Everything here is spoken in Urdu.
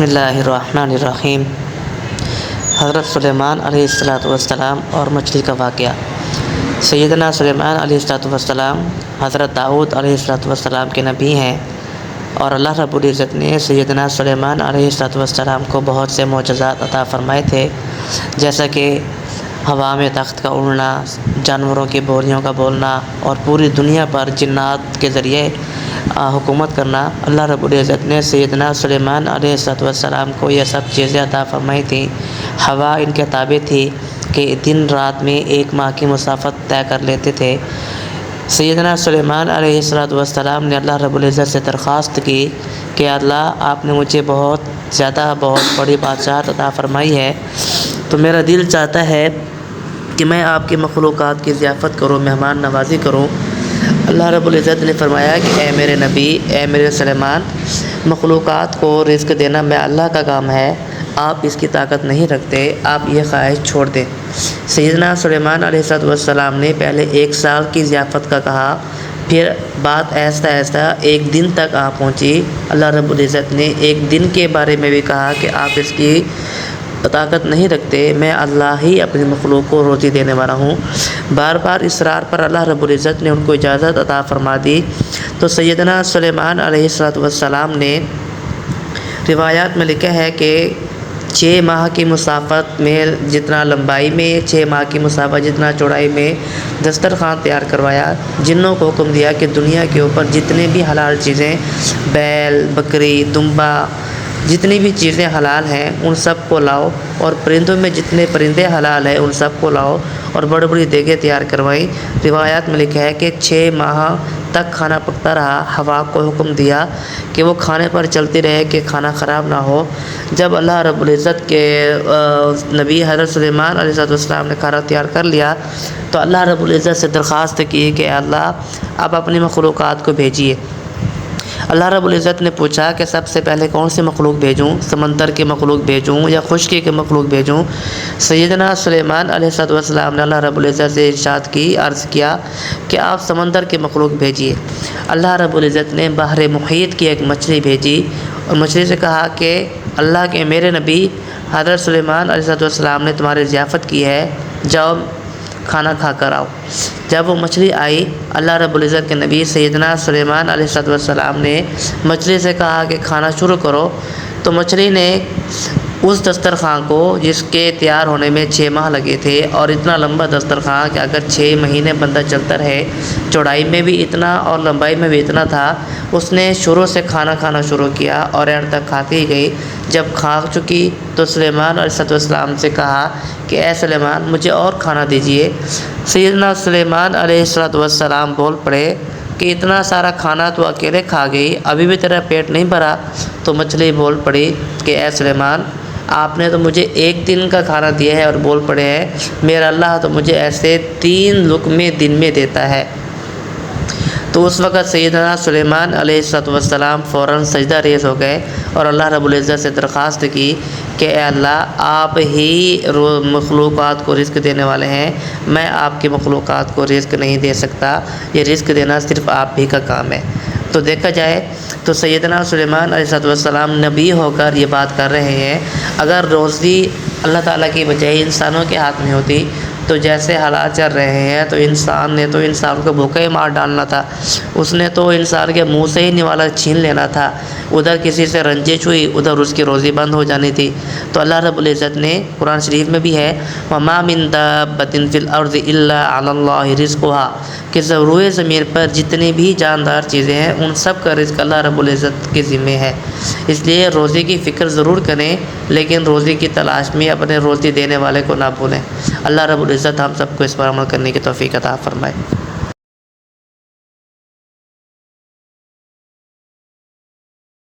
بسم اللہ الرحمن الرحیم۔ حضرت سلیمان علیہ السلام اور مچھلی کا واقعہ۔ سیدنا سلیمان علیہ السلام حضرت داؤد علیہ السلام کے نبی ہیں، اور اللہ رب العزت نے سیدنا سلیمان علیہ السلام کو بہت سے معجزات عطا فرمائے تھے، جیسا کہ ہوا میں تخت کا اڑنا، جانوروں کی بولیوں کا بولنا، اور پوری دنیا پر جنات کے ذریعے حکومت کرنا۔ اللہ رب العزت نے سیدنا سلیمان علیہ السلام کو یہ سب چیزیں عطا فرمائی تھیں۔ ہوا ان کے تابع تھی کہ دن رات میں 1 ماہ کی مسافت طے کر لیتے تھے۔ سیدنا سلیمان علیہ السلام نے اللہ رب العزت سے درخواست کی کہ اللہ، آپ نے مجھے بہت بڑی بادشاہت عطا فرمائی ہے، تو میرا دل چاہتا ہے کہ میں آپ کی مخلوقات کی ضیافت کروں، مہمان نوازی کروں۔ اللہ رب العزت نے فرمایا کہ اے میرے نبی، اے میرے سلیمان، مخلوقات کو رزق دینا میں اللہ کا کام ہے، آپ اس کی طاقت نہیں رکھتے، آپ یہ خواہش چھوڑ دیں۔ سیدنا سلیمان علیہ السلام نے پہلے 1 سال کی ضیافت کا کہا، پھر بات آہستہ آہستہ 1 دن تک پہنچی۔ اللہ رب العزت نے 1 دن کے بارے میں بھی کہا کہ آپ اس کی طاقت نہیں رکھتے، میں اللہ ہی اپنی مخلوق کو روزی دینے والا ہوں۔ بار بار اصرار پر اللہ رب العزت نے ان کو اجازت عطا فرما دی، تو سیدنا سلیمان علیہ السلام نے، روایات میں لکھا ہے کہ 6 ماہ کی مسافت میں جتنا لمبائی میں، 6 ماہ کی مسافت جتنا چوڑائی میں دسترخوان تیار کروایا۔ جنوں کو حکم دیا کہ دنیا کے اوپر جتنے بھی حلال چیزیں، بیل، بکری، دمبا، جتنی بھی چیزیں حلال ہیں ان سب کو لاؤ، اور پرندوں میں جتنے پرندے حلال ہیں ان سب کو لاؤ، اور بڑی بڑی دیگیں تیار کروائیں۔ روایات میں لکھا ہے کہ 6 ماہ تک کھانا پکتا رہا۔ ہوا کو حکم دیا کہ وہ کھانے پر چلتی رہے کہ کھانا خراب نہ ہو۔ جب اللہ رب العزت کے نبی حضرت سلیمان علیہ السلام نے کھانا تیار کر لیا، تو اللہ رب العزت سے درخواست کی کہ اللہ، آپ اپنی مخلوقات کو بھیجیے۔ اللہ رب العزت نے پوچھا کہ سب سے پہلے کون سی مخلوق بھیجوں، سمندر کی مخلوق بھیجوں یا خشکی کی مخلوق بھیجوں؟ سیدنا سلیمان علیہ السلام نے اللہ رب العزت سے ارشاد کی، عرض کیا کہ آپ سمندر کی مخلوق بھیجیے۔ اللہ رب العزت نے بحر محیط کی ایک مچھلی بھیجی، اور مچھلی سے کہا کہ اللہ کے میرے نبی حضرت سلیمان علیہ السلام نے تمہاری ضیافت کی ہے، جاؤ کھانا کھا کر آؤ۔ جب وہ مچھلی آئی، اللہ رب العزت کے نبی سیدنا سلیمان علیہ السلام نے مچھلی سے کہا کہ کھانا شروع کرو، تو مچھلی نے اس دسترخوان کو، جس کے تیار ہونے میں 6 ماہ لگے تھے، اور اتنا لمبا دسترخوان کہ اگر 6 مہینے بندہ چلتا رہے، چوڑائی میں بھی اتنا اور لمبائی میں بھی اتنا تھا، اس نے شروع سے کھانا شروع کیا اور اینڈ تک کھاتی ہی گئی۔ جب کھا چکی تو سلیمان علیہ السلام سے کہا کہ اے سلیمان، مجھے اور کھانا دیجیے۔ سیدنا سلیمان علیہ السلام بول پڑے کہ اتنا سارا کھانا تو اکیلے کھا گئی، ابھی بھی تیرا پیٹ نہیں بھرا؟ تو مچھلی بول پڑی کہ اے سلیمان، آپ نے تو مجھے 1 دن کا کھانا دیا ہے، اور بول پڑے ہیں میرا اللہ تو مجھے ایسے 3 لقمے دن میں دیتا ہے۔ تو اس وقت سیدنا سلیمان علیہ السلام فوراً سجدہ ریز ہو گئے، اور اللہ رب العزت سے درخواست کی کہ اے اللہ، آپ ہی مخلوقات کو رزق دینے والے ہیں، میں آپ کی مخلوقات کو رزق نہیں دے سکتا، یہ رزق دینا صرف آپ ہی کا کام ہے۔ تو دیکھا جائے تو سیدنا سلیمان علیہ السلام نبی ہو کر یہ بات کر رہے ہیں۔ اگر روزی اللہ تعالیٰ کی بجائے انسانوں کے ہاتھ میں ہوتی، تو جیسے حالات چل رہے ہیں تو انسان نے تو انسان کو بھوکا ہی مار ڈالنا تھا، اس نے تو انسان کے منہ سے ہی نوالا چھین لینا تھا، ادھر کسی سے رنجش ہوئی، ادھر اس کی روزی بند ہو جانی تھی۔ تو اللہ رب العزت نے قرآن شریف میں بھی ہے، وَمَا مِن دَابَّةٍ فِي الْأَرْضِ إِلَّا عَلَى اللَّهِ رِزْقُهَا، کہ روئے زمین پر جتنی بھی جاندار چیزیں ہیں ان سب کا رزق اللہ رب العزت کے ذمے ہے۔ اس لیے روزی کی فکر ضرور کریں، لیکن روزی کی تلاش میں اپنے روزی دینے والے کو نہ بھولیں۔ اللہ رب العزت ہم سب کو اس پر عمل کرنے کی توفیق عطا فرمائے۔